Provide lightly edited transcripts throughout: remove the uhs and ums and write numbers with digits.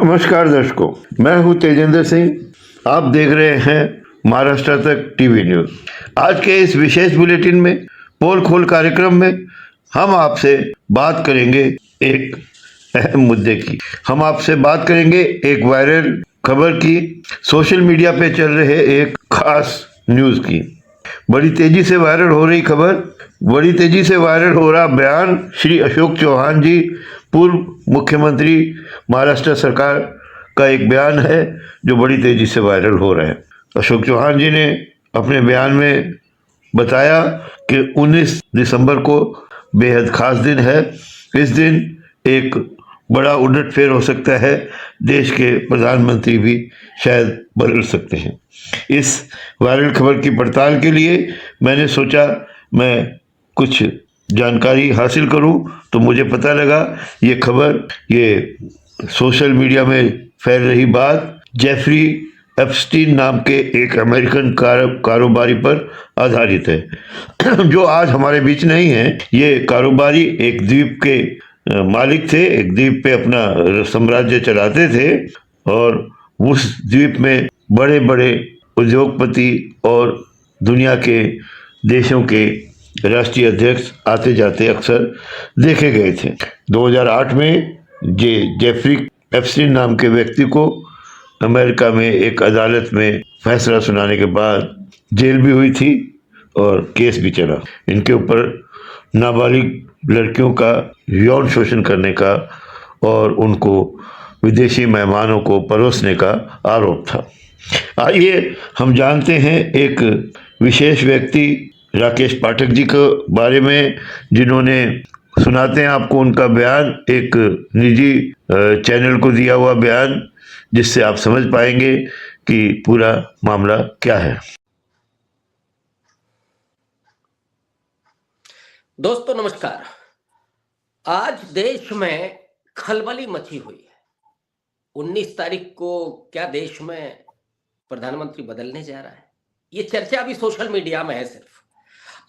नमस्कार दर्शकों, मैं हूं तेजेंद्र सिंह। आप देख रहे हैं महाराष्ट्र तक टीवी न्यूज। आज के इस विशेष बुलेटिन में, पोल खोल कार्यक्रम में हम आपसे बात करेंगे एक अहम मुद्दे की। हम आपसे बात करेंगे एक वायरल खबर की, सोशल मीडिया पे चल रहे एक खास न्यूज की। बड़ी तेजी से वायरल हो रही खबर, बड़ी तेजी से वायरल हो रहा बयान श्री अशोक चौहान जी, पूर्व मुख्यमंत्री महाराष्ट्र सरकार का एक बयान है जो बड़ी तेजी से वायरल हो रहा है। अशोक चौहान जी ने अपने बयान में बताया कि 19 दिसंबर को बेहद खास दिन है। इस दिन एक बड़ा उलटफेर हो सकता है, देश के प्रधानमंत्री भी शायद बदल सकते हैं। इस वायरल खबर की पड़ताल के लिए मैंने सोचा मैं कुछ जानकारी हासिल करूं, तो मुझे पता लगा ये खबर, ये सोशल मीडिया में फैल रही बात जेफरी एप्स्टीन नाम के एक अमेरिकन कारोबारी पर आधारित है जो आज हमारे बीच नहीं है। ये कारोबारी एक द्वीप के मालिक थे, एक द्वीप पे अपना साम्राज्य चलाते थे और उस द्वीप में बड़े बड़े उद्योगपति और दुनिया के देशों के राष्ट्रीय अध्यक्ष आते जाते अक्सर देखे गए थे। 2008 में जेफरी एप्स्टीन नाम के व्यक्ति को अमेरिका में एक अदालत में फैसला सुनाने के बाद जेल भी हुई थी और केस भी चला। इनके ऊपर नाबालिग लड़कियों का यौन शोषण करने का और उनको विदेशी मेहमानों को परोसने का आरोप था। आइए हम जानते हैं एक विशेष व्यक्ति राकेश पाठक जी के बारे में, जिन्होंने, सुनाते हैं आपको उनका बयान, एक निजी चैनल को दिया हुआ बयान, जिससे आप समझ पाएंगे कि पूरा मामला क्या है। दोस्तों नमस्कार। आज देश में खलबली मची हुई है। 19 तारीख को क्या देश में प्रधानमंत्री बदलने जा रहा है, ये चर्चा अभी सोशल मीडिया में है सिर्फ,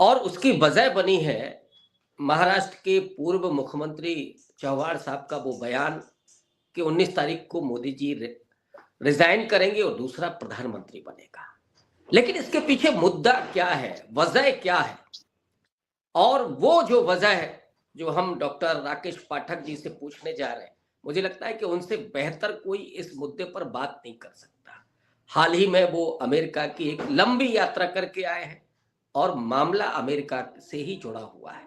और उसकी वजह बनी है महाराष्ट्र के पूर्व मुख्यमंत्री चौहान साहब का वो बयान कि 19 तारीख को मोदी जी रिजाइन करेंगे और दूसरा प्रधानमंत्री बनेगा। लेकिन इसके पीछे मुद्दा क्या है, वजह क्या है, और वो जो वजह है जो हम डॉक्टर राकेश पाठक जी से पूछने जा रहे हैं, मुझे लगता है कि उनसे बेहतर कोई इस मुद्दे पर बात नहीं कर सकता। हाल ही में वो अमेरिका की एक लंबी यात्रा करके आए हैं और मामला अमेरिका से ही जुड़ा हुआ है।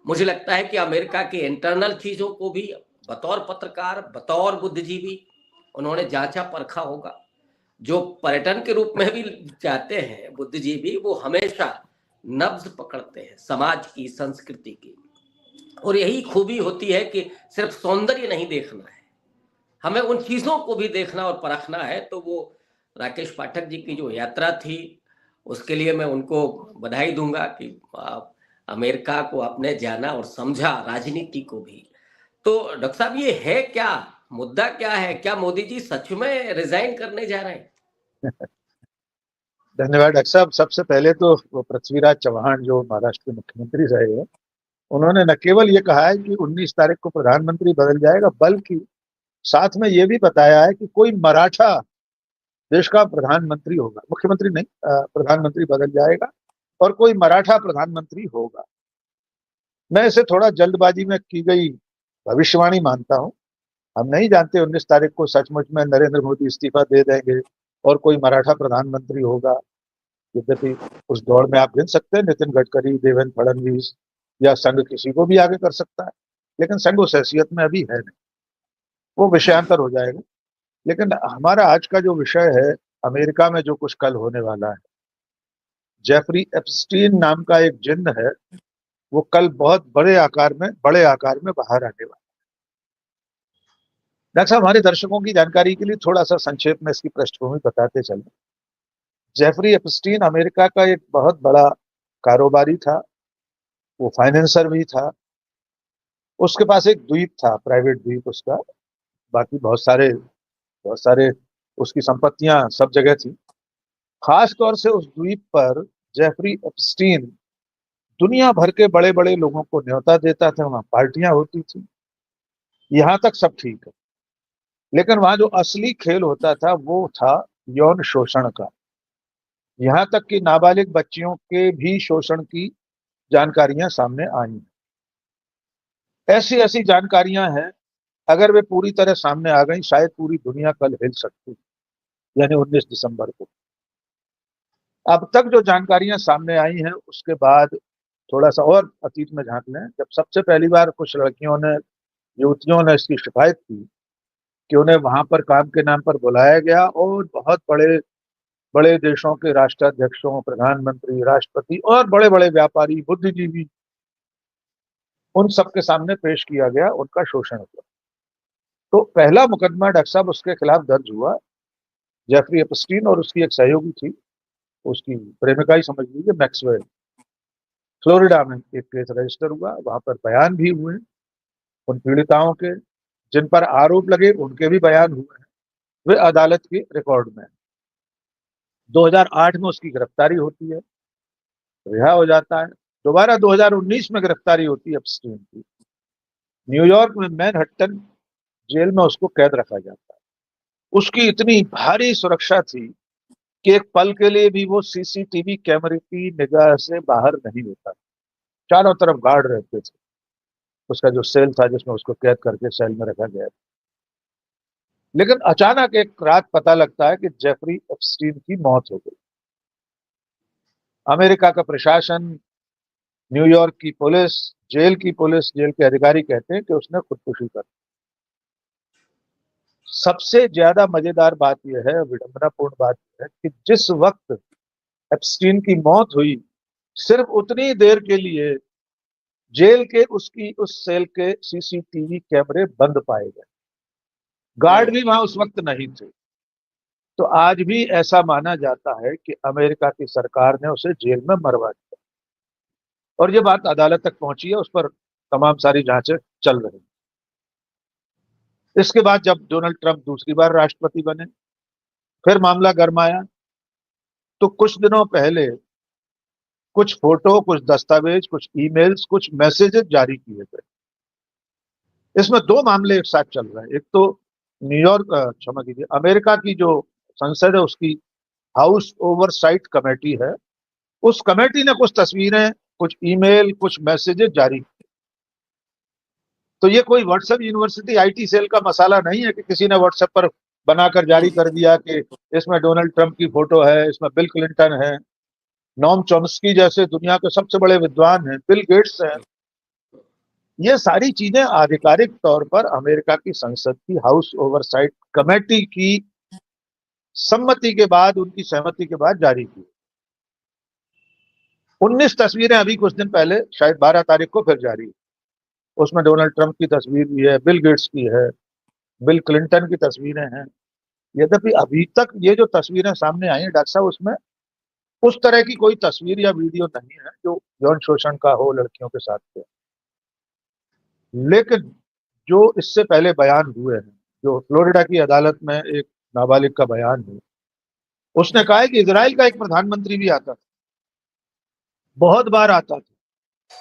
मुझे लगता है कि अमेरिका के इंटरनल चीजों को भी बतौर पत्रकार, बतौर बुद्धिजीवी उन्होंने जांचा परखा होगा। जो पर्यटन के रूप में भी जाते हैं बुद्धिजीवी, वो हमेशा नब्ज पकड़ते हैं समाज की, संस्कृति की, और यही खूबी होती है कि सिर्फ सौंदर्य नहीं देखना है, हमें उन चीजों को भी देखना और परखना है। तो वो राकेश पाठक जी की जो यात्रा थी, उसके लिए मैं उनको बधाई दूंगा कि अमेरिका को आपने जाना और समझा, राजनीति को भी। तो डॉक्टर साहब, ये है क्या, मुद्दा क्या है? क्या मोदी जी सच में रिजाइन करने जा रहे हैं? धन्यवाद डॉक्टर साहब। सबसे पहले तो वो पृथ्वीराज चौहान जो महाराष्ट्र के मुख्यमंत्री रहे हैं, उन्होंने न केवल ये कहा है कि 19 तारीख को प्रधानमंत्री बदल जाएगा, बल्कि साथ में ये भी बताया है कि कोई मराठा देश का प्रधानमंत्री होगा, मुख्यमंत्री नहीं, प्रधानमंत्री बदल जाएगा और कोई मराठा प्रधानमंत्री होगा। मैं इसे थोड़ा जल्दबाजी में की गई भविष्यवाणी मानता हूं। हम नहीं जानते 19 तारीख को सचमुच में नरेंद्र मोदी इस्तीफा दे देंगे और कोई मराठा प्रधानमंत्री होगा। यद्यपि उस दौड़ में आप गिन सकते हैं नितिन गडकरी, देवेंद्र फडणवीस या संघ किसी को भी आगे कर सकता है, लेकिन संघ उस हैसियत में अभी है नहीं, वो विषयांतर हो जाएगा। लेकिन हमारा आज का जो विषय है, अमेरिका में जो कुछ कल होने वाला है, जेफरी एप्स्टीन नाम का एक जिन्न है, वो कल बहुत बड़े आकार में बाहर आने वाला है। डॉक्टर साहब, हमारे दर्शकों की जानकारी के लिए थोड़ा सा संक्षेप में इसकी पृष्ठभूमि बताते चलें। जेफरी एप्स्टीन अमेरिका का एक बहुत बड़ा कारोबारी था, वो फाइनेंसर भी था। उसके पास एक द्वीप था, प्राइवेट द्वीप उसका, बाकी बहुत सारे उसकी संपत्तियां सब जगह थी। खास तौर से उस द्वीप पर जेफरी एप्स्टीन दुनिया भर के बड़े बड़े लोगों को न्योता देता था, वहां पार्टियां होती थी। यहां तक सब ठीक है, लेकिन वहां जो असली खेल होता था वो था यौन शोषण का। यहां तक कि नाबालिग बच्चियों के भी शोषण की जानकारियां सामने आई हैं। ऐसी ऐसी जानकारियां हैं, अगर वे पूरी तरह सामने आ गई शायद पूरी दुनिया कल हिल सकती है, यानी 19 दिसंबर को। अब तक जो जानकारियां सामने आई हैं उसके बाद थोड़ा सा और अतीत में झांक लें। जब सबसे पहली बार कुछ लड़कियों ने, युवतियों ने इसकी शिकायत की कि उन्हें वहां पर काम के नाम पर बुलाया गया और बहुत बड़े बड़े देशों के राष्ट्राध्यक्षों, प्रधानमंत्री, राष्ट्रपति और बड़े बड़े व्यापारी, बुद्धिजीवी, उन सबके सामने पेश किया गया, उनका शोषण हुआ। तो पहला मुकदमा डॉक्टर साहब उसके खिलाफ दर्ज हुआ। जेफरी एपस्टीन और उसकी एक सहयोगी थी, उसकी प्रेमिका ही समझ लीजिए, मैक्सवेल। फ्लोरिडा में एक केस रजिस्टर हुआ, वहां पर बयान भी हुए उन पीड़िताओं के, जिन पर आरोप लगे उनके भी बयान हुए हैं। वे अदालत के रिकॉर्ड में हैं। 2008 में उसकी गिरफ्तारी होती है, रिहा हो जाता है। दोबारा 2019 में गिरफ्तारी होती है एप्स्टीन की। न्यूयॉर्क में मैनहट्टन जेल में उसको कैद रखा जाता है। उसकी इतनी भारी सुरक्षा थी कि एक पल के लिए भी वो सीसीटीवी कैमरे की निगाह से बाहर नहीं होता। चारों तरफ गार्ड रहते थे। उसका जो सेल था जिसमें उसको कैद करके सेल में रखा गया। लेकिन अचानक एक रात पता लगता है कि जेफरी एप्स्टीन की मौत हो गई। अमेरिका का प्रशासन, न्यूयॉर्क की पुलिस, जेल की पुलिस, जेल के अधिकारी कहते हैं कि उसने खुदकुशी कर। सबसे ज्यादा मजेदार बात यह है, विडंबनापूर्ण बात यह है कि जिस वक्त एप्स्टीन की मौत हुई, सिर्फ उतनी देर के लिए जेल के उसकी उस सेल के सीसीटीवी कैमरे बंद पाए गए। गार्ड भी वहां उस वक्त नहीं थे। तो आज भी ऐसा माना जाता है कि अमेरिका की सरकार ने उसे जेल में मरवा दिया, और ये बात अदालत तक पहुंची है, उस पर तमाम सारी जांचें चल रही हैं। इसके बाद जब डोनाल्ड ट्रंप दूसरी बार राष्ट्रपति बने, फिर मामला गरमाया। तो कुछ दिनों पहले कुछ फोटो, कुछ दस्तावेज, कुछ ईमेल्स, कुछ मैसेजेस जारी किए गए। इसमें दो मामले एक साथ चल रहे हैं। एक तो न्यूयॉर्क, क्षमा कीजिए, अमेरिका की जो संसद है उसकी हाउस ओवरसाइट कमेटी है, उस कमेटी ने कुछ तस्वीरें, कुछ ईमेल, कुछ मैसेजेस जारी किए। तो ये कोई व्हाट्सएप यूनिवर्सिटी आईटी सेल का मसाला नहीं है कि किसी ने व्हाट्सएप पर बनाकर जारी कर दिया कि इसमें डोनाल्ड ट्रंप की फोटो है, इसमें बिल क्लिंटन है, नॉम चॉम्स्की जैसे दुनिया के सबसे बड़े विद्वान हैं, बिल गेट्स हैं। ये सारी चीजें आधिकारिक तौर पर अमेरिका की संसद की हाउस ओवरसाइट कमेटी की सम्मति के बाद, उनकी सहमति के बाद जारी की। 19 तस्वीरें अभी कुछ दिन पहले, शायद 12 तारीख को फिर जारी। उसमें डोनाल्ड ट्रंप की तस्वीर भी है, बिल गेट्स की है, बिल क्लिंटन की तस्वीरें हैं। यद्यपि अभी तक ये जो तस्वीरें सामने आई हैं डॉक्टर साहब, उसमें उस तरह की कोई तस्वीर या वीडियो नहीं है जो यौन शोषण का हो लड़कियों के साथ के। लेकिन जो इससे पहले बयान हुए हैं, जो फ्लोरिडा की अदालत में एक नाबालिग का बयान है, उसने कहा है कि इजराइल का एक प्रधानमंत्री भी आता था, बहुत बार आता था,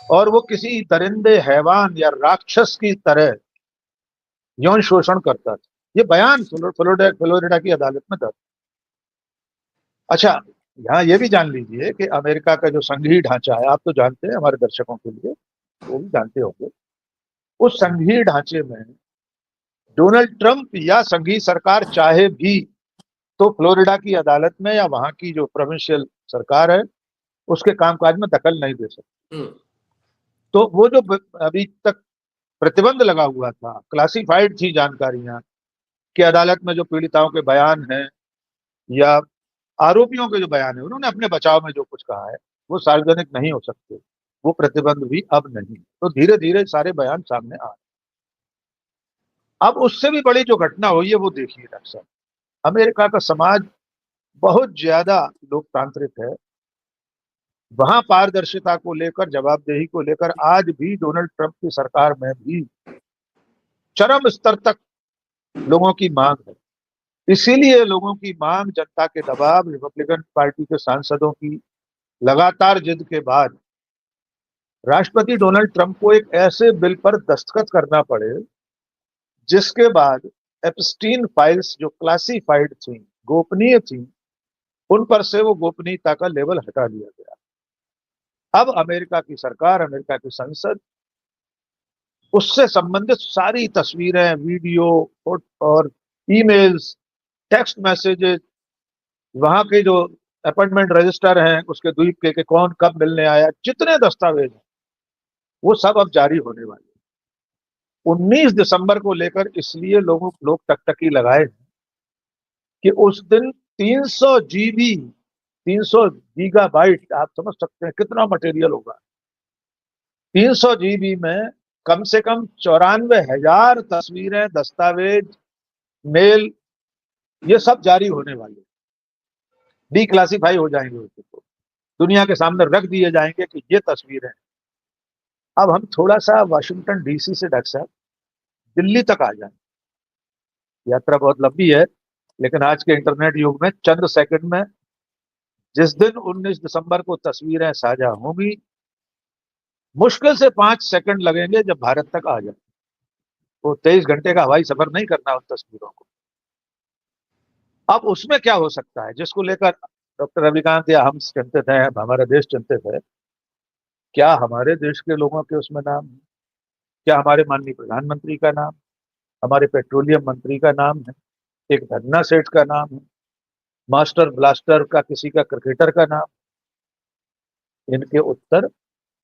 और वो किसी दरिंदे, हैवान या राक्षस की तरह यौन शोषण करता था। ये बयान फ्लोरिडा की अदालत में दर्ज। अच्छा, यहाँ ये भी जान लीजिए कि अमेरिका का जो संघीय ढांचा है, आप तो जानते हैं, हमारे दर्शकों के लिए वो भी जानते होंगे, उस संघीय ढांचे में डोनाल्ड ट्रंप या संघीय सरकार चाहे भी तो फ्लोरिडा की अदालत में या वहां की जो प्रोविंशियल सरकार है उसके कामकाज में दखल नहीं दे सकती। तो वो जो अभी तक प्रतिबंध लगा हुआ था, क्लासिफाइड थी जानकारियां कि अदालत में जो पीड़िताओं के बयान हैं या आरोपियों के जो बयान है, उन्होंने अपने बचाव में जो कुछ कहा है वो सार्वजनिक नहीं हो सकते, वो प्रतिबंध भी अब नहीं। तो धीरे धीरे सारे बयान सामने आ रहे। अब उससे भी बड़ी जो घटना हुई है वो देखिए डॉक्टर साहब। अमेरिका का समाज बहुत ज्यादा लोकतांत्रिक है। वहां पारदर्शिता को लेकर, जवाबदेही को लेकर आज भी डोनाल्ड ट्रंप की सरकार में भी चरम स्तर तक लोगों की मांग है। इसीलिए लोगों की मांग, जनता के दबाव, रिपब्लिकन पार्टी के सांसदों की लगातार जिद के बाद राष्ट्रपति डोनाल्ड ट्रंप को एक ऐसे बिल पर दस्तखत करना पड़े जिसके बाद एप्स्टीन फाइल्स जो क्लासिफाइड थी, गोपनीय थी, उन पर से वो गोपनीयता का लेवल हटा लिया गया। अब अमेरिका की सरकार, अमेरिका की संसद उससे संबंधित सारी तस्वीरें, वीडियो और ईमेल्स, टेक्स्ट मैसेजेस, वहां के जो अपॉइंटमेंट रजिस्टर हैं उसके द्वीप के कौन कब मिलने आया, जितने दस्तावेज हैं वो सब अब जारी होने वाले हैं। 19 दिसंबर को लेकर इसलिए लोग टकटकी लगाए हैं कि उस दिन 300 जीबी, 300 गीगाबाइट, आप समझ सकते हैं कितना मटेरियल होगा। 300 जीबी में कम से कम 94,000 तस्वीरें, दस्तावेज, मेल, ये सब जारी होने वाले, डीक्लासिफाई हो जाएंगे उसके, तो दुनिया के सामने रख दिए जाएंगे कि ये तस्वीरें। अब हम थोड़ा सा वाशिंगटन डीसी से डॉक्टर साहब दिल्ली तक आ जाए। यात्रा बहुत लंबी है, लेकिन आज के इंटरनेट युग में चंद सेकंड में, जिस दिन 19 दिसंबर को तस्वीरें साझा होंगी, मुश्किल से 5 सेकंड लगेंगे जब भारत तक आ जाए। तो 23 घंटे का हवाई सफर नहीं करना उन तस्वीरों को। अब उसमें क्या हो सकता है जिसको लेकर डॉक्टर रविकांत या हम चिंतित हैं, हमारा देश चिंतित है? क्या हमारे देश के लोगों के उसमें नाम है? क्या हमारे माननीय प्रधानमंत्री का नाम, हमारे पेट्रोलियम मंत्री का नाम है, एक धन्ना सेठ का नाम है, मास्टर ब्लास्टर का किसी का क्रिकेटर का नाम? इनके उत्तर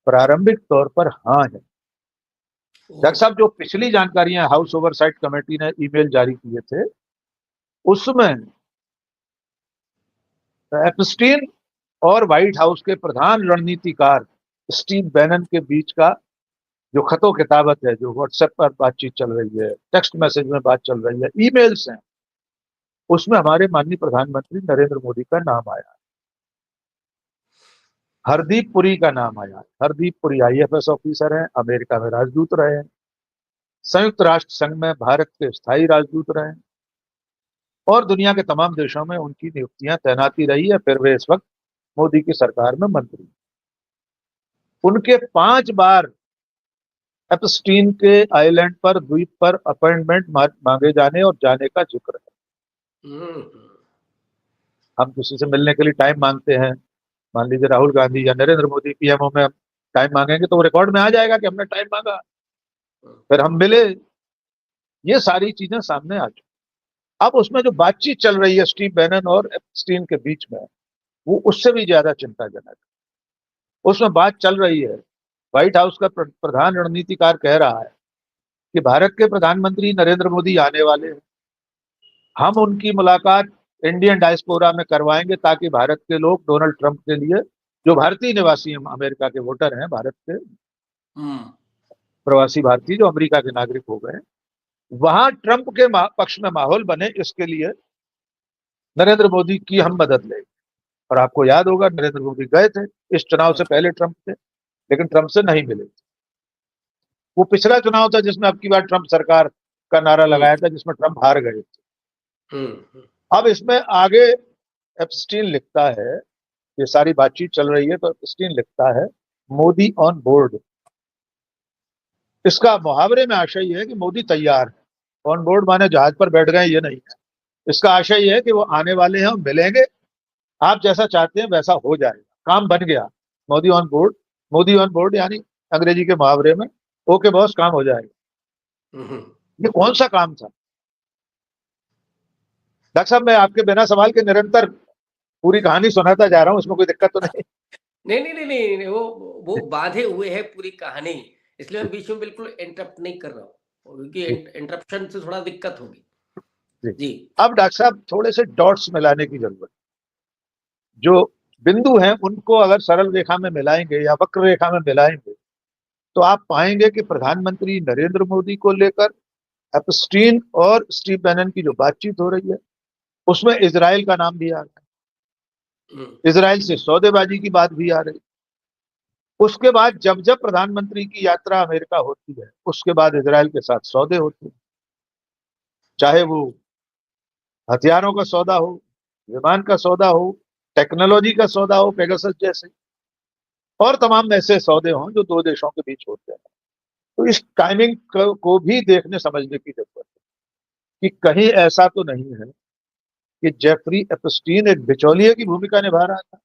प्रारंभिक तौर पर हाँ है। डॉक्टर साहब, जो पिछली जानकारियां हाउस ओवरसाइट कमेटी ने ईमेल जारी किए थे, उसमें एप्स्टीन और व्हाइट हाउस के प्रधान रणनीतिकार स्टीव बैनन के बीच का जो खतो किताबत है, जो व्हाट्सएप पर बातचीत चल रही है, टेक्स्ट मैसेज में बात चल रही है, ईमेल्स हैं, उसमें हमारे माननीय प्रधानमंत्री नरेंद्र मोदी का नाम आया, हरदीप पुरी का नाम आया। हरदीप पुरी आईएफएस ऑफिसर हैं, अमेरिका में राजदूत रहे हैं, संयुक्त राष्ट्र संघ में भारत के स्थायी राजदूत रहे हैं, और दुनिया के तमाम देशों में उनकी नियुक्तियां, तैनाती रही है। फिर वे इस वक्त मोदी की सरकार में मंत्री। उनके 5 बार एप्स्टीन के आइलैंड पर, द्वीप पर अपॉइंटमेंट मांगे जाने और जाने का जिक्र है। हम किसी से मिलने के लिए टाइम मांगते हैं, मान लीजिए राहुल गांधी या नरेंद्र मोदी पीएमओ में हम टाइम मांगेंगे तो वो रिकॉर्ड में आ जाएगा कि हमने टाइम मांगा, फिर हम मिले। ये सारी चीजें सामने आ चुकी। अब उसमें जो बातचीत चल रही है स्टीव बैनन और एप्स्टीन के बीच में, वो उससे भी ज्यादा चिंताजनक है। उसमें बात चल रही है, व्हाइट हाउस का प्रधान रणनीतिकार कह रहा है कि भारत के प्रधानमंत्री नरेंद्र मोदी आने वाले हैं, हम उनकी मुलाकात इंडियन डायस्पोरा में करवाएंगे ताकि भारत के लोग डोनाल्ड ट्रंप के लिए, जो भारतीय निवासी हैं, अमेरिका के वोटर हैं, भारत के प्रवासी भारतीय जो अमेरिका के नागरिक हो गए, वहां ट्रंप के पक्ष में माहौल बने, इसके लिए नरेंद्र मोदी की हम मदद लेंगे। और आपको याद होगा नरेंद्र मोदी गए थे इस चुनाव से पहले ट्रंप थे, लेकिन ट्रंप से नहीं मिले। वो पिछला चुनाव था जिसमें अब की बार ट्रंप सरकार का नारा लगाया था, जिसमें ट्रंप हार गए थे। अब इसमें आगे एप्स्टीन लिखता है, ये सारी बातचीत चल रही है तो एप्स्टीन लिखता है मोदी ऑन बोर्ड। इसका मुहावरे में आशय ये है कि मोदी तैयार है। ऑन बोर्ड माने जहाज पर बैठ गए, ये नहीं है। इसका आशय ये है कि वो आने वाले हैं, मिलेंगे, आप जैसा चाहते हैं वैसा हो जाएगा, काम बन गया। Modi on board, Modi on board यानी अंग्रेजी के मुहावरे में ओके बॉस, काम हो जाएगा। ये कौन सा काम था? डॉक्टर साहब, मैं आपके बिना सवाल के निरंतर पूरी कहानी सुनाता जा रहा हूं, उसमें कोई दिक्कत तो नहीं? नहीं, वो बांधे हुए है पूरी कहानी, इसलिए मैं बीच में बिल्कुल इंटरप्ट नहीं कर रहा हूँ, क्योंकि इंटरप्शन से थोड़ा दिक्कत होगी। जी। अब डॉक्टर साहब, थोड़े से डॉट्स मिलाने की जरूरत। जो बिंदु हैं उनको अगर सरल रेखा में मिलाएंगे या वक्र रेखा में मिलाएंगे तो आप पाएंगे कि प्रधानमंत्री नरेंद्र मोदी को लेकर एप्स्टीन और स्टीव बैनन की जो बातचीत हो रही है, उसमें इजराइल का नाम भी आ रहा है, इजराइल से सौदेबाजी की बात भी आ रही। उसके बाद जब जब प्रधानमंत्री की यात्रा अमेरिका होती है, उसके बाद इजराइल के साथ सौदे होते हैं, चाहे वो हथियारों का सौदा हो, विमान का सौदा हो, टेक्नोलॉजी का सौदा हो, पेगासस जैसे, और तमाम ऐसे सौदे हों जो दो देशों के बीच होते हैं। तो इस टाइमिंग को भी देखने समझने की जरूरत है। कि कहीं ऐसा तो नहीं है कि जेफरी एपस्टीन एक बिचौलिए की भूमिका निभा रहा था।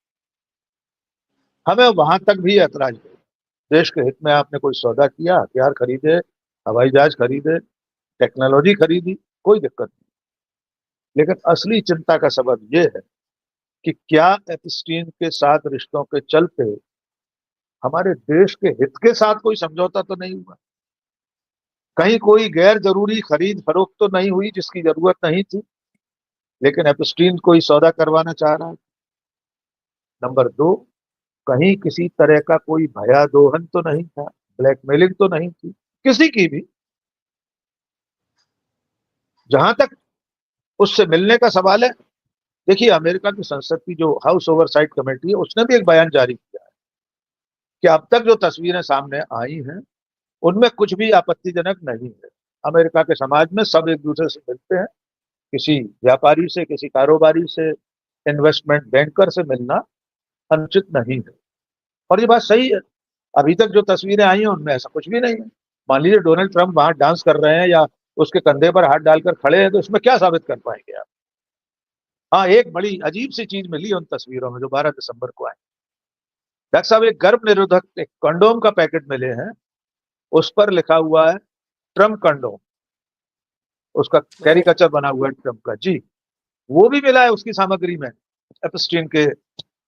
हमें वहां तक भी ऐतराज है। देश के हित में आपने कोई सौदा किया, हथियार खरीदे, हवाई जहाज खरीदे, टेक्नोलॉजी खरीदी, कोई दिक्कत नहीं। लेकिन असली चिंता का सबब यह है कि क्या एपस्टीन के साथ रिश्तों के चलते हमारे देश के हित के साथ कोई समझौता तो नहीं हुआ, कहीं कोई गैर जरूरी खरीद फरोख्त तो नहीं हुई जिसकी जरूरत नहीं थी, लेकिन एपस्टीन कोई सौदा करवाना चाह रहा है। नंबर दो, कहीं किसी तरह का कोई भयादोहन तो नहीं था, ब्लैकमेलिंग तो नहीं थी किसी की भी। जहां तक उससे मिलने का सवाल है, देखिए अमेरिका की संसद की जो हाउस ओवरसाइट कमेटी है उसने भी एक बयान जारी किया है कि अब तक जो तस्वीरें सामने आई हैं उनमें कुछ भी आपत्तिजनक नहीं है। अमेरिका के समाज में सब एक दूसरे से मिलते हैं, किसी व्यापारी से, किसी कारोबारी से, इन्वेस्टमेंट बैंकर से मिलना अनुचित नहीं है। और ये बात सही है। अभी तक जो तस्वीरें आई हैं उनमें ऐसा कुछ भी नहीं है। मान लीजिए डोनाल्ड ट्रंप वहां डांस कर रहे हैं या उसके कंधे पर हाथ डालकर खड़े हैं, तो इसमें क्या साबित कर पाएंगे आप? हाँ, एक बड़ी अजीब सी चीज मिली उन तस्वीरों में जो 12 दिसंबर को आई। डॉक्टर साहब, एक गर्भ निरोधक एक कंडोम का पैकेट मिले हैं, उस पर लिखा हुआ है ट्रम्प कंडोम, उसका कैरिकेचर बना हुआ है ट्रम्प का जी। वो भी मिला है उसकी सामग्री में, एपस्टीन के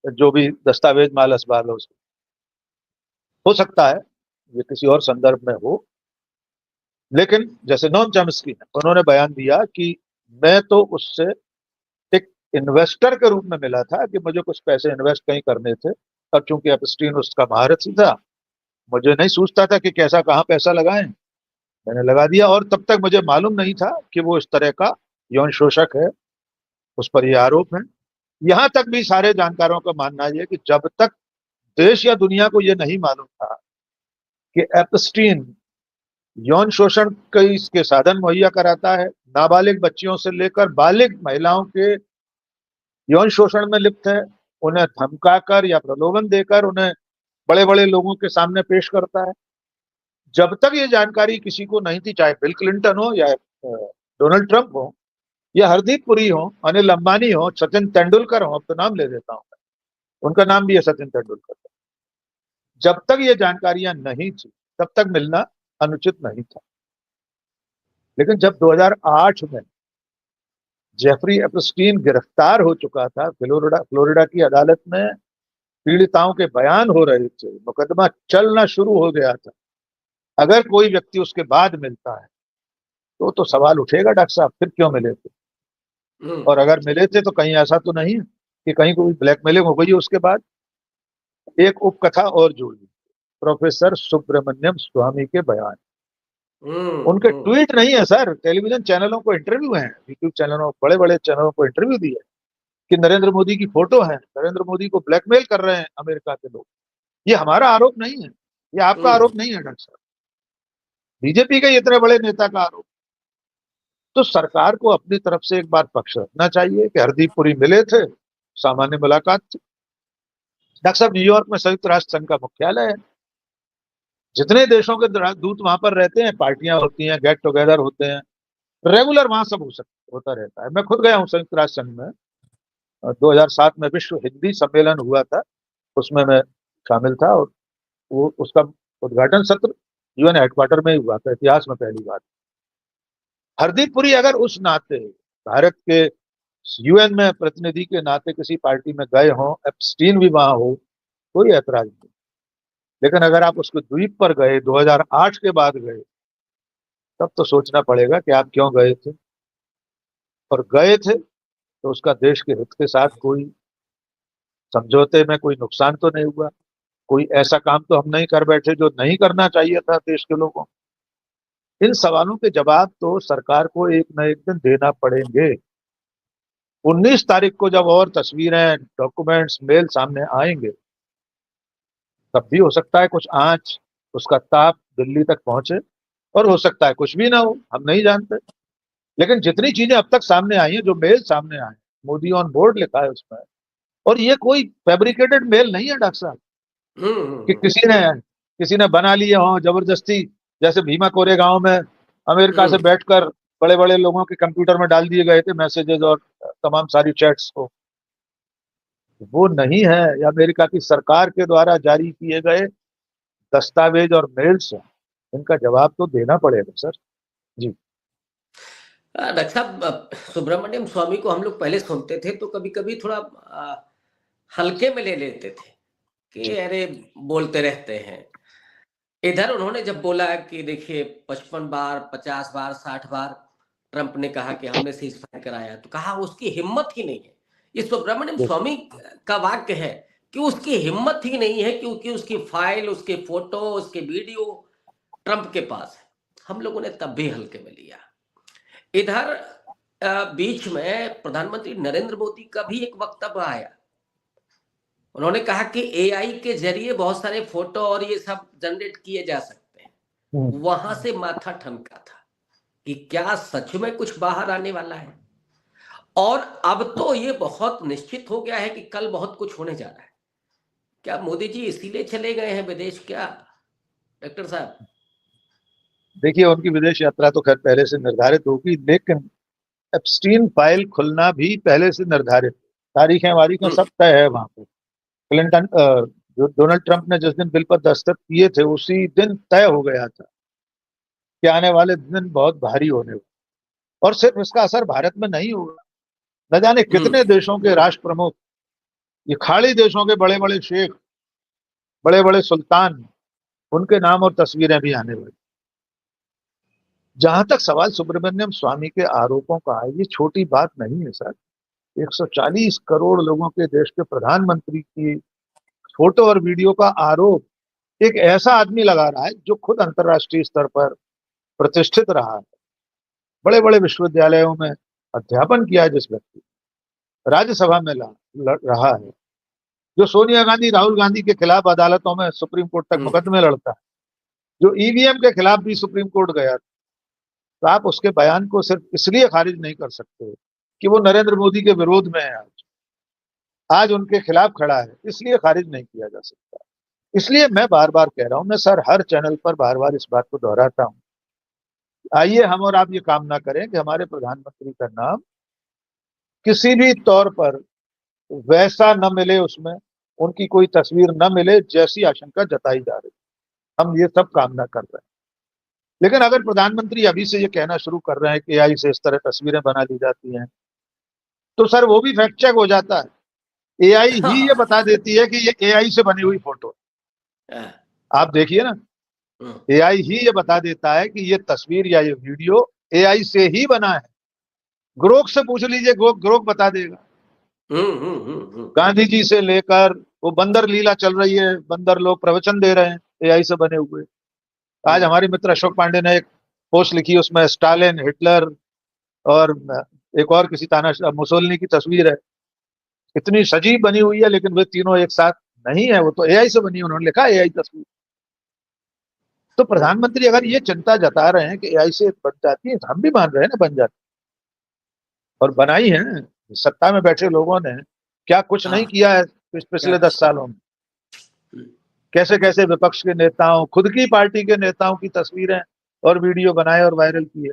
जो भी दस्तावेज माल असबाब है उसमें। हो सकता है ये किसी और संदर्भ में हो, लेकिन जैसे नोम चॉम्स्की ने उन्होंने बयान दिया कि मैं तो उससे एक इन्वेस्टर के रूप में मिला था कि मुझे कुछ पैसे इन्वेस्ट कहीं करने थे। अब चूंकि एपस्टीन उसका महारथी था, मुझे नहीं सोचता था कि कैसा कहाँ पैसा लगाएं, मैंने लगा दिया। और तब तक मुझे मालूम नहीं था कि वो इस तरह का यौन शोषक है, उस पर ये आरोप है। यहां तक भी सारे जानकारों का मानना यह कि जब तक देश या दुनिया को यह नहीं मालूम था कि एपस्टीन यौन शोषण के इसके साधन मुहैया कराता है, नाबालिग बच्चियों से लेकर बालिग महिलाओं के यौन शोषण में लिप्त है, उन्हें धमकाकर या प्रलोभन देकर उन्हें बड़े बड़े लोगों के सामने पेश करता है, जब तक ये जानकारी किसी को नहीं थी, चाहे बिल क्लिंटन हो या डोनाल्ड ट्रंप हो या हरदीप पुरी हो, अनिल अंबानी हो, सचिन तेंदुलकर हो, अब तो नाम ले देता हूं, उनका नाम भी है सचिन तेंदुलकर। जब तक ये जानकारियां नहीं थी तब तक मिलना अनुचित नहीं था। लेकिन जब 2008 में जेफरी एपस्टीन गिरफ्तार हो चुका था, फ्लोरिडा की अदालत में पीड़िताओं के बयान हो रहे थे, मुकदमा चलना शुरू हो गया था, अगर कोई व्यक्ति उसके बाद मिलता है तो सवाल उठेगा, डॉक्टर साहब फिर क्यों मिले थे? और अगर मिले थे तो कहीं ऐसा तो नहीं कि कहीं कोई ब्लैकमेलिंग हो गई उसके बाद? एक उपकथा और जोड़ दी, प्रोफेसर सुब्रमण्यम स्वामी के बयान। उनके ट्वीट नहीं है सर, टेलीविजन चैनलों को इंटरव्यू है, यूट्यूब चैनलों, बड़े बड़े चैनलों को इंटरव्यू दिए कि नरेंद्र मोदी की फोटो है, नरेंद्र मोदी को ब्लैकमेल कर रहे हैं अमेरिका के लोग। ये हमारा आरोप नहीं है, ये आपका आरोप नहीं है डॉक्टर साहब, बीजेपी के इतने बड़े नेता का आरोप। तो सरकार को अपनी तरफ से एक बार पक्ष रखना चाहिए कि हरदीप पुरी मिले थे, सामान्य मुलाकात थी। डॉक्टर साहब, न्यूयॉर्क में संयुक्त राष्ट्र संघ का मुख्यालय है, जितने देशों के दूत वहां पर रहते हैं, पार्टियां होती हैं, गेट टुगेदर होते हैं, रेगुलर वहां सब होता रहता है। मैं खुद गया हूँ संयुक्त राष्ट्र संघ में, 2007 में विश्व हिंदी सम्मेलन हुआ था, उसमें मैं शामिल था और वो उसका उद्घाटन सत्र यूएन हेडक्वार्टर में ही हुआ था, इतिहास में पहली बार। हरदीप पुरी अगर उस नाते भारत के यूएन में प्रतिनिधि के नाते किसी पार्टी में गए हों, एपस्टीन भी वहां हो, कोई ऐतराज नहीं। लेकिन अगर आप उसके द्वीप पर गए, 2008 के बाद गए, तब तो सोचना पड़ेगा कि आप क्यों गए थे, और गए थे तो उसका देश के हित के साथ कोई समझौते में कोई नुकसान तो नहीं हुआ, कोई ऐसा काम तो हम नहीं कर बैठे जो नहीं करना चाहिए था देश के लोगों को। इन सवालों के जवाब तो सरकार को एक न एक दिन देना पड़ेंगे। 19 तारीख को जब और तस्वीरें, डॉक्यूमेंट्स, मेल सामने आएंगे, तब भी हो सकता है कुछ आंच, उसका ताप दिल्ली तक पहुंचे, और हो सकता है कुछ भी ना हो, हम नहीं जानते। लेकिन जितनी चीजें अब तक सामने आई हैं, जो मेल सामने आए, मोदी ऑन बोर्ड लिखा है उसमें, और ये कोई फैब्रिकेटेड मेल नहीं है डॉक्टर साहब कि किसी ने बना लिए हो जबरदस्ती, जैसे भीमा कोरेगांव में अमेरिका से बैठकर बड़े बड़े लोगों के कंप्यूटर में डाल दिए गए थे मैसेजेस और तमाम सारी चैट्स को, वो नहीं है। ये अमेरिका की सरकार के द्वारा जारी किए गए दस्तावेज और मेल्स हैं, इनका जवाब तो देना पड़ेगा सर। जी। डॉक्टर साहब, सुब्रमण्यम स्वामी को हम लोग पहले सुनते थे तो कभी कभी थोड़ा हल्के में ले लेते थे कि अरे बोलते रहते हैं। इधर उन्होंने जब बोला कि देखिए 55 बार, 50 बार, 60 बार ट्रंप ने कहा कि हमने सीज फायर कराया, तो कहा उसकी हिम्मत ही नहीं है। ये सुब्रमण्यम स्वामी का वाक्य है कि उसकी हिम्मत ही नहीं है, क्योंकि उसकी फाइल, उसके फोटो, उसके वीडियो ट्रंप के पास है। हम लोगों ने तब भी हल्के में लिया। इधर बीच में प्रधानमंत्री नरेंद्र मोदी का भी एक वक्तव्य आया। उन्होंने कहा कि एआई के जरिए बहुत सारे फोटो और ये सब जनरेट किए जा सकते हैं। वहां से माथा ठनका था कि क्या सच में कुछ बाहर आने वाला है। और अब तो ये बहुत निश्चित हो गया है कि कल बहुत कुछ होने जा रहा है। क्या मोदी जी इसीलिए चले गए हैं विदेश, क्या डॉक्टर साहब? देखिए, उनकी विदेश यात्रा तो खैर पहले से निर्धारित होगी, लेकिन एप्स्टीन फाइल खुलना भी पहले से निर्धारित, तारीखें वारीखें सब तय है वहां पे। क्लिंटन जो डोनाल्ड ट्रंप ने जिस दिन बिल पर दस्तखत किए थे उसी दिन तय हो गया था कि आने वाले दिन बहुत भारी होने वाले, और सिर्फ इसका असर भारत में नहीं होगा, न जाने कितने देशों के राष्ट्र प्रमुख, ये खाड़ी देशों के बड़े बड़े शेख, बड़े बड़े सुल्तान, उनके नाम और तस्वीरें भी आने वाली। जहां तक सवाल सुब्रमण्यम स्वामी के आरोपों का है, ये छोटी बात नहीं है सर। 140 करोड़ लोगों के देश के प्रधानमंत्री की फोटो और वीडियो का आरोप एक ऐसा आदमी लगा रहा है जो खुद अंतर्राष्ट्रीय स्तर पर प्रतिष्ठित रहा है, बड़े बड़े विश्वविद्यालयों में अध्यापन किया है, जिस व्यक्ति राज्यसभा में रहा है, जो सोनिया गांधी, राहुल गांधी के खिलाफ अदालतों में सुप्रीम कोर्ट तक मुकदमे लड़ता है, जो ईवीएम के खिलाफ भी सुप्रीम कोर्ट गया। तो आप उसके बयान को सिर्फ इसलिए खारिज नहीं कर सकते कि वो नरेंद्र मोदी के विरोध में है, आज उनके खिलाफ खड़ा है, इसलिए खारिज नहीं किया जा सकता। इसलिए मैं बार बार कह रहा हूं, मैं सर हर चैनल पर बार बार इस बात को दोहराता हूं, आइए हम और आप ये कामना करें कि हमारे प्रधानमंत्री का नाम किसी भी तौर पर वैसा न मिले, उसमें उनकी कोई तस्वीर न मिले जैसी आशंका जताई जा रही, हम ये सब कामना कर रहे हैं। लेकिन अगर प्रधानमंत्री अभी से ये कहना शुरू कर रहे हैं कि एआई से इस तरह तस्वीरें बना ली जाती हैं, तो सर वो भी फैक्ट चेक हो जाता है। एआई ही ये बता देती है कि ये एआई से बनी हुई फोटो है। आप देखिए ना, एआई ही ये बता देता है कि ये तस्वीर या ये वीडियो एआई से ही बना है। ग्रोक से पूछ लीजिए, ग्रोक बता देगा। गांधी जी से लेकर वो बंदर लीला चल रही है, बंदर लोग प्रवचन दे रहे हैं एआई से बने हुए। आज हमारे मित्र अशोक पांडे ने एक पोस्ट लिखी, उसमें स्टालिन, हिटलर और एक और किसी ताना मुसोलिनी की तस्वीर है, इतनी सजी बनी हुई है, लेकिन वे तीनों एक साथ नहीं है, वो तो एआई से बनी है, उन्होंने लिखा एआई तस्वीर। तो प्रधानमंत्री अगर ये चिंता जता रहे हैं कि एआई से बन जाती है, तो हम भी मान रहे हैं ना बन जाती, और बनाई है। सत्ता में बैठे लोगों ने क्या कुछ नहीं किया है पिछले 10 सालों में। कैसे कैसे विपक्ष के नेताओं, खुद की पार्टी के नेताओं की तस्वीरें और वीडियो बनाए और वायरल किए।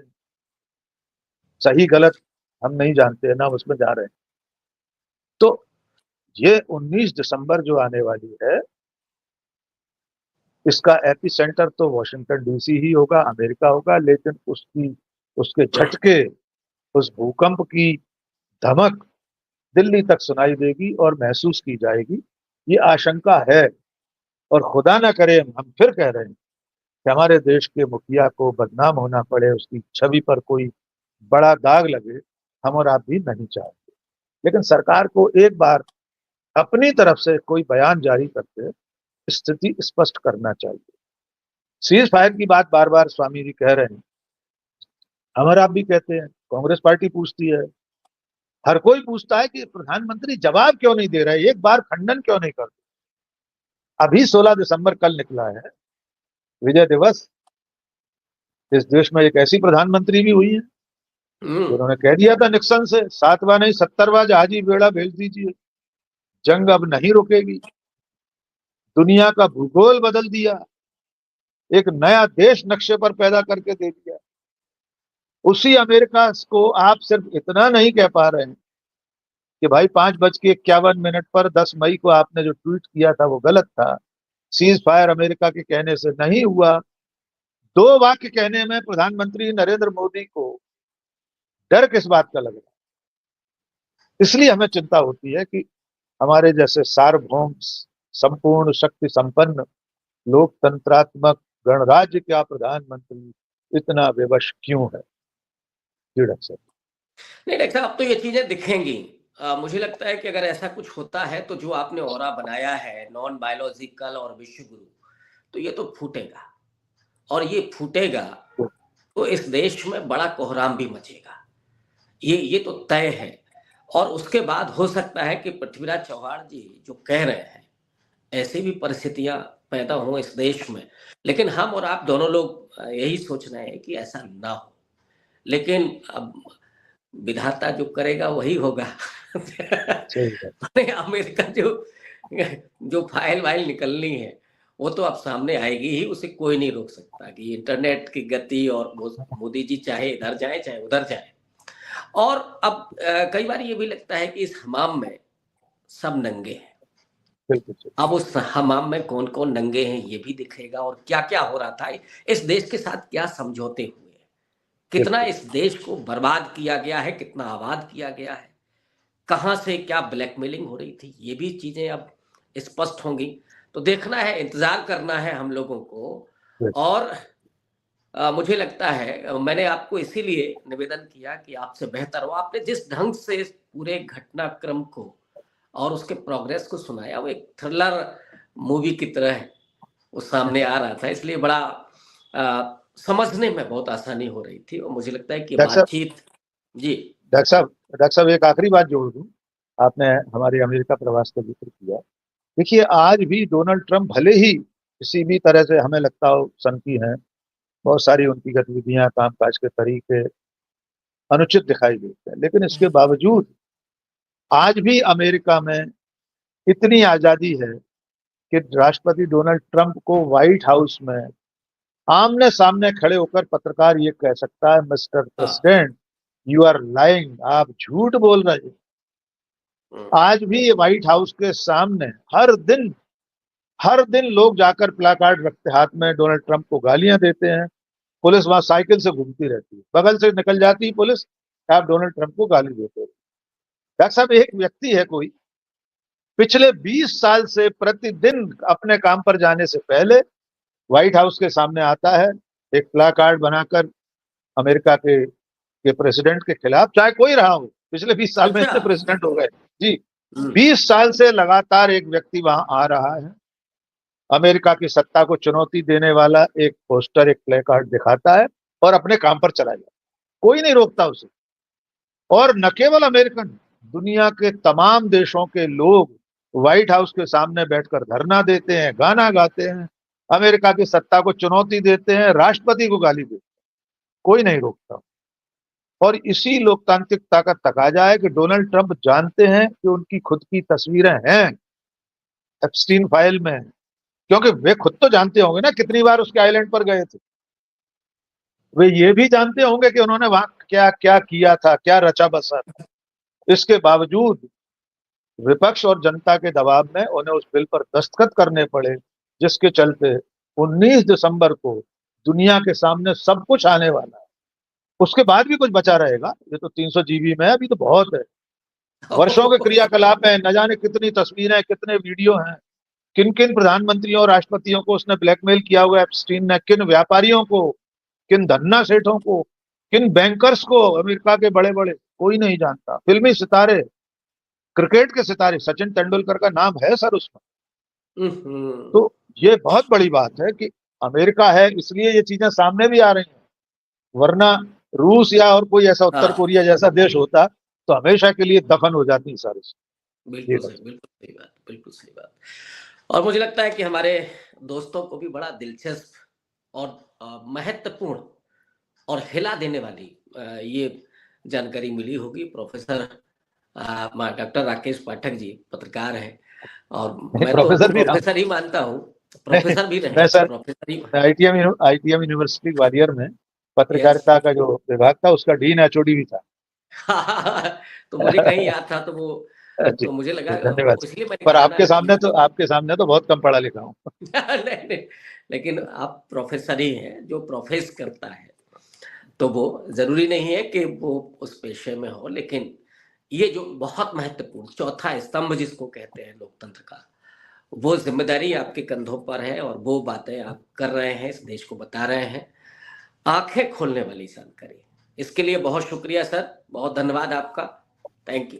सही गलत हम नहीं जानते, ना उसमें जा रहे हैं। तो ये 19 दिसंबर जो आने वाली है, इसका एपी सेंटर तो वॉशिंगटन डीसी ही होगा, अमेरिका होगा, लेकिन उसके झटके, उस भूकंप की धमक दिल्ली तक सुनाई देगी और महसूस की जाएगी, ये आशंका है। और खुदा ना करे, हम फिर कह रहे हैं कि हमारे देश के मुखिया को बदनाम होना पड़े, उसकी छवि पर कोई बड़ा दाग लगे, हम और आप भी नहीं चाहते। लेकिन सरकार को एक बार अपनी तरफ से कोई बयान जारी करके स्थिति स्पष्ट करना चाहिए। सीज फायर की बात बार बार स्वामी जी कह रहे हैं, हम और आप भी कहते हैं, कांग्रेस पार्टी पूछती है, हर कोई पूछता है कि प्रधानमंत्री जवाब क्यों नहीं दे रहे, एक बार खंडन क्यों नहीं करते। अभी 16 दिसंबर कल निकला है, विजय दिवस। इस देश में एक ऐसी प्रधानमंत्री भी हुई है उन्होंने कह दिया था निक्सन से, 7वां नहीं 70वां जहाजी बेड़ा भेज दीजिए, जंग अब नहीं रुकेगी। दुनिया का भूगोल बदल दिया, एक नया देश नक्शे पर पैदा करके दे दिया। उसी अमेरिका को आप सिर्फ इतना नहीं कह पा रहे हैं कि भाई 5:51 पर 10 मई को आपने जो ट्वीट किया था वो गलत था, सीज फायर अमेरिका के कहने से नहीं हुआ। 2 वाक्य कहने में प्रधानमंत्री नरेंद्र मोदी को डर किस बात का लग रहा है? इसलिए हमें चिंता होती है कि हमारे जैसे सार्वभौम संपूर्ण शक्ति संपन्न लोकतंत्रात्मक गणराज्य का प्रधानमंत्री इतना विवश क्यों है। जी डॉक्टर साहब। नहीं डॉक्टर साहब, अब तो ये चीजें दिखेंगी। मुझे लगता है कि अगर ऐसा कुछ होता है तो जो आपने ऑरा बनाया है नॉन बायोलॉजिकल और विश्व गुरु, तो ये तो फूटेगा, और ये फूटेगा तो इस देश में बड़ा कोहराम भी मचेगा, ये तो तय है। और उसके बाद हो सकता है कि पृथ्वीराज चौहान जी जो कह रहे हैं ऐसी भी परिस्थितियां पैदा हो इस देश में, लेकिन हम और आप दोनों लोग यही सोच रहे हैं कि ऐसा ना हो। लेकिन अब विधाता जो करेगा वही होगा। अमेरिका जो फाइल वाइल निकलनी है वो तो अब सामने आएगी ही, उसे कोई नहीं रोक सकता कि इंटरनेट की गति, और मोदी जी चाहे इधर जाए चाहे उधर जाए। और अब कई बार ये भी लगता है कि इस हमाम में सब नंगे हैं। अब उस हमाम में कौन कौन नंगे हैं ये भी दिखेगा, और क्या क्या हो रहा था, इस देश के साथ क्या समझौते हुए हैं, कितना इस देश को बर्बाद किया गया है, कितना आबाद किया गया है, कहां से क्या ब्लैकमेलिंग हो रही थी, ये भी चीजें अब स्पष्ट होंगी। तो देखना है, इंतजार करना है हम लोगों को। और मुझे लगता है मैंने आपको इसीलिए निवेदन किया कि आपसे बेहतर हो, आपने जिस ढंग से इस पूरे घटनाक्रम को और उसके प्रोग्रेस को सुनाया, वो एक थ्रिलर मूवी की तरह वो सामने आ रहा था, इसलिए बड़ा समझने में बहुत आसानी हो रही थी। और मुझे लगता है कि बातचीत। जी डॉक्टर साहब एक आखिरी बात जोड़ दूं, आपने हमारे अमेरिका प्रवास का जिक्र किया। देखिए आज भी डोनाल्ड ट्रंप भले ही किसी भी तरह से हमें लगता हो सनकी हैं, बहुत सारी उनकी गतिविधियां कामकाज के तरीके अनुचित दिखाई देते हैं, लेकिन इसके बावजूद आज भी अमेरिका में इतनी आजादी है कि राष्ट्रपति डोनाल्ड ट्रंप को व्हाइट हाउस में आमने सामने खड़े होकर पत्रकार ये कह सकता है, mister president you are lying, आप झूठ बोल रहे हैं। आज भी व्हाइट हाउस के सामने हर दिन लोग जाकर प्लाकार्ड रखते हाथ में, डोनाल्ड ट्रंप को गालियां देते हैं। पुलिस वहां साइकिल से घूमती रहती है, बगल से निकल जाती है पुलिस, आप डोनाल्ड ट्रंप को गाली देते हैं। डॉक्टर साहब एक व्यक्ति है कोई पिछले 20 साल से प्रतिदिन अपने काम पर जाने से पहले व्हाइट हाउस के सामने आता है, एक प्लाकार्ड बनाकर अमेरिका के प्रेसिडेंट के खिलाफ, चाहे कोई रहा हो, पिछले 20 साल में इतने प्रेसिडेंट हो गए जी, 20 साल से लगातार एक व्यक्ति वहां आ रहा है, अमेरिका की सत्ता को चुनौती देने वाला एक पोस्टर, एक प्ले कार्ड दिखाता है और अपने काम पर चला जाता, कोई नहीं रोकता उसे। और न केवल अमेरिकन, दुनिया के तमाम देशों के लोग व्हाइट हाउस के सामने बैठकर धरना देते हैं, गाना गाते हैं, अमेरिका की सत्ता को चुनौती देते हैं, राष्ट्रपति को गाली देते हैं, कोई नहीं रोकता। और इसी लोकतांत्रिकता का तकाजा है कि डोनाल्ड ट्रंप जानते हैं कि उनकी खुद की तस्वीरें हैं एप्स्टीन फाइल में, क्योंकि वे खुद तो जानते होंगे ना कितनी बार उसके आइलैंड पर गए थे, वे ये भी जानते होंगे कि उन्होंने वहां क्या क्या किया था, क्या रचा बसा था। इसके बावजूद विपक्ष और जनता के दबाव में उन्हें उस बिल पर दस्तखत करने पड़े, जिसके चलते 19 दिसंबर को दुनिया के सामने सब कुछ आने वाला है। उसके बाद भी कुछ बचा रहेगा, ये तो 300 जीबी में है, अभी तो बहुत है, वर्षों के क्रियाकलाप है, न जाने कितनी तस्वीरें, कितने वीडियो हैं, किन किन प्रधानमंत्रियों और राष्ट्रपतियों को उसने ब्लैकमेल किया हुआ एप्स्टीन ने, किन व्यापारियों को, किन धन्ना सेठों को, किन बैंकर्स को, अमेरिका के बड़े बड़े, कोई नहीं जानता। फिल्मी सितारे, क्रिकेट के सितारे, सचिन तेंदुलकर का नाम है सर उसमें। तो ये बहुत बड़ी बात है कि अमेरिका है, इसलिए ये चीजें सामने भी आ रही हैं, वरना रूस या और कोई ऐसा उत्तर कोरिया जैसा देश होता तो हमेशा के लिए दफन हो जाती सारी। बिल्कुल सही बात, बिल्कुल सही बात। और मुझे लगता है कि हमारे दोस्तों को भी बड़ा दिलचस्प और महत्वपूर्ण और हिला देने वाली ये जानकारी मिली होगी। प्रोफेसर डॉक्टर राकेश पाठक जी पत्रकार हैं, और मैं तो प्रोफेसर ही मानता हूँ, प्रोफेसर भी रहे, आईटीएम यूनिवर्सिटी ग्वालियर में पत्रकारिता का जो विभाग था उसका डीन एचओडी भी था। तो मुझे कहीं याद था, तो वो जी, तो मुझे लगा, धन्यवाद। इसलिए मैंने पर कहा ना कि आपके सामने तो बहुत कम पढ़ा लिखा हूँ। नहीं नहीं, लेकिन आप प्रोफेसर ही हैं, जो प्रोफेस करता है तो वो जरूरी नहीं है कि वो उस पेशे में हो, लेकिन ये जो बहुत महत्वपूर्ण चौथा स्तंभ जिसको कहते हैं लोकतंत्र का, वो जिम्मेदारी आपके कंधों पर है, और वो बातें आप कर रहे हैं, इस देश को बता रहे हैं, आंखें खोलने वाली जानकारी। इसके लिए बहुत शुक्रिया सर, बहुत धन्यवाद आपका। Thank you.